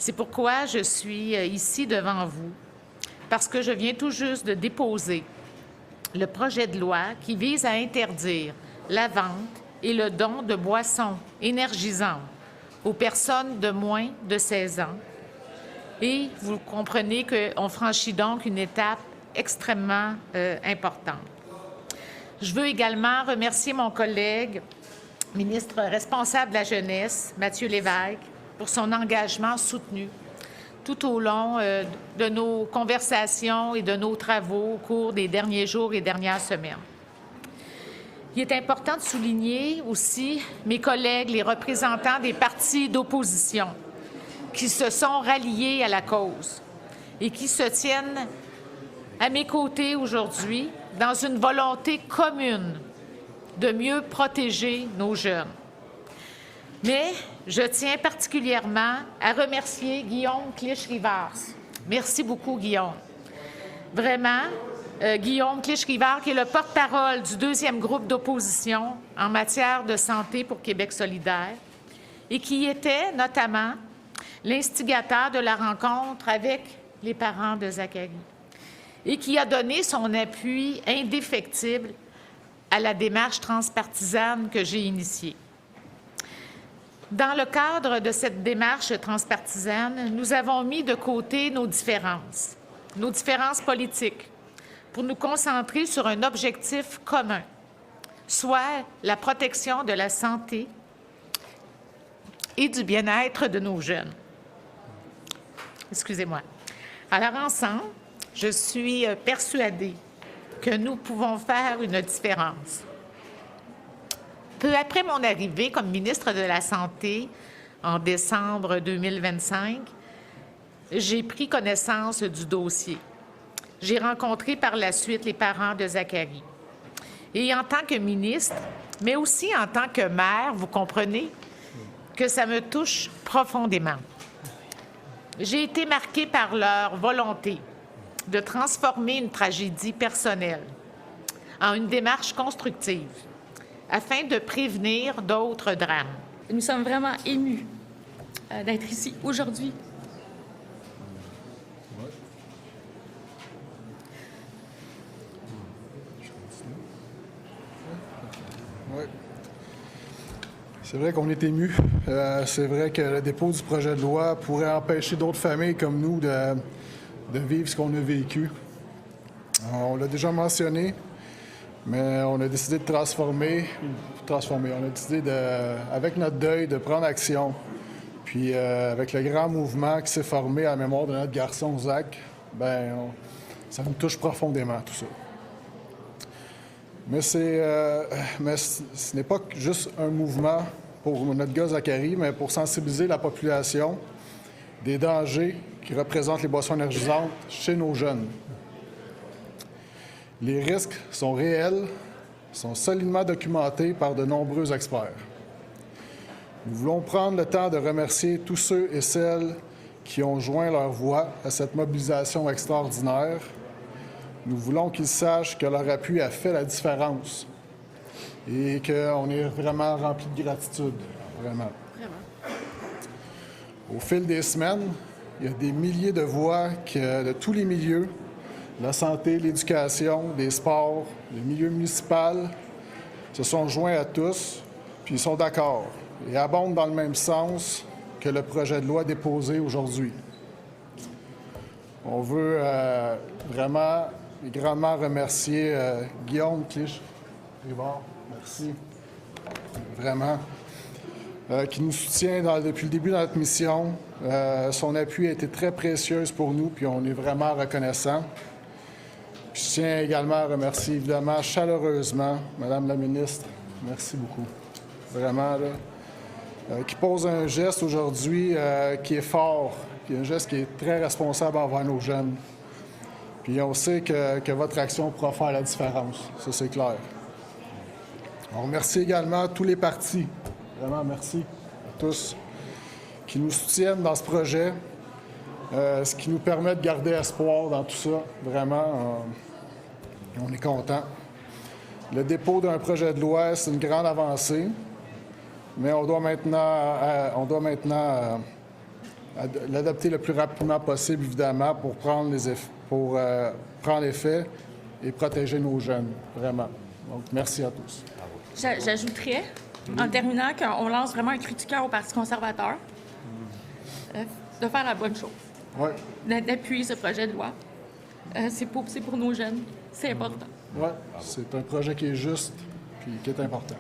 C'est pourquoi je suis ici devant vous, parce que je viens tout juste de déposer le projet de loi qui vise à interdire la vente et le don de boissons énergisantes aux personnes de moins de 16 ans. Et vous comprenez qu'on franchit donc une étape extrêmement importante. Je veux également remercier mon collègue, ministre responsable de la Jeunesse, Mathieu Lévesque, pour son engagement soutenu tout au long de nos conversations et de nos travaux au cours des derniers jours et dernières semaines. Il est important de souligner aussi mes collègues, les représentants des partis d'opposition, qui se sont ralliés à la cause et qui se tiennent à mes côtés aujourd'hui dans une volonté commune de mieux protéger nos jeunes. Mais je tiens particulièrement à remercier Guillaume Clich-Rivard. Merci beaucoup, Guillaume. Vraiment, Guillaume Clich-Rivard, qui est le porte-parole du deuxième groupe d'opposition en matière de santé pour Québec solidaire et qui était notamment l'instigateur de la rencontre avec les parents de Zachary et qui a donné son appui indéfectible à la démarche transpartisane que j'ai initiée. Dans le cadre de cette démarche transpartisane, nous avons mis de côté nos différences politiques, pour nous concentrer sur un objectif commun, soit la protection de la santé et du bien-être de nos jeunes. Excusez-moi. Alors, ensemble, je suis persuadée que nous pouvons faire une différence. Peu après mon arrivée comme ministre de la Santé en décembre 2025, j'ai pris connaissance du dossier. J'ai rencontré par la suite les parents de Zachary. Et en tant que ministre, mais aussi en tant que mère, vous comprenez que ça me touche profondément. J'ai été marquée par leur volonté de transformer une tragédie personnelle en une démarche constructive afin de prévenir d'autres drames. Nous sommes vraiment émus d'être ici aujourd'hui. Oui. C'est vrai qu'on est ému. C'est vrai que le dépôt du projet de loi pourrait empêcher d'autres familles comme nous de vivre ce qu'on a vécu. On l'a déjà mentionné, mais on a décidé de transformer. On a décidé, avec notre deuil, de prendre action. Puis avec le grand mouvement qui s'est formé à la mémoire de notre garçon Zach, ça nous touche profondément, tout ça. Mais ce n'est pas juste un mouvement pour notre gars Zachary, mais pour sensibiliser la population des dangers qui représentent les boissons énergisantes chez nos jeunes. Les risques sont réels, sont solidement documentés par de nombreux experts. Nous voulons prendre le temps de remercier tous ceux et celles qui ont joint leur voix à cette mobilisation extraordinaire. Nous voulons qu'ils sachent que leur appui a fait la différence et qu'on est vraiment rempli de gratitude, vraiment. Au fil des semaines, il y a des milliers de voix de tous les milieux, la santé, l'éducation, des sports, le milieu municipal, se sont joints à tous, puis ils sont d'accord et abondent dans le même sens que le projet de loi déposé aujourd'hui. On veut vraiment et grandement remercier Guillaume Clich-Rivard, merci, vraiment, qui nous soutient depuis le début de notre mission. Son appui a été très précieux pour nous, puis on est vraiment reconnaissant. Puis je tiens également à remercier évidemment chaleureusement Madame la ministre, merci beaucoup, vraiment, là, qui pose un geste aujourd'hui qui est fort, qui est un geste qui est très responsable envers nos jeunes. Puis on sait que votre action pourra faire la différence. Ça, c'est clair. On remercie également tous les partis. Vraiment, merci à tous qui nous soutiennent dans ce projet, ce qui nous permet de garder espoir dans tout ça. Vraiment, on est content. Le dépôt d'un projet de loi, c'est une grande avancée, mais on doit maintenant l'adopter le plus rapidement possible, évidemment, pour prendre l'effet et protéger nos jeunes, vraiment. Donc, merci à tous. J'ajouterais, en terminant, qu'on lance vraiment un cri du cœur au Parti conservateur de faire la bonne chose, Oui, d'appuyer ce projet de loi. C'est pour nos jeunes. C'est important. ouais, c'est un projet qui est juste et qui est important.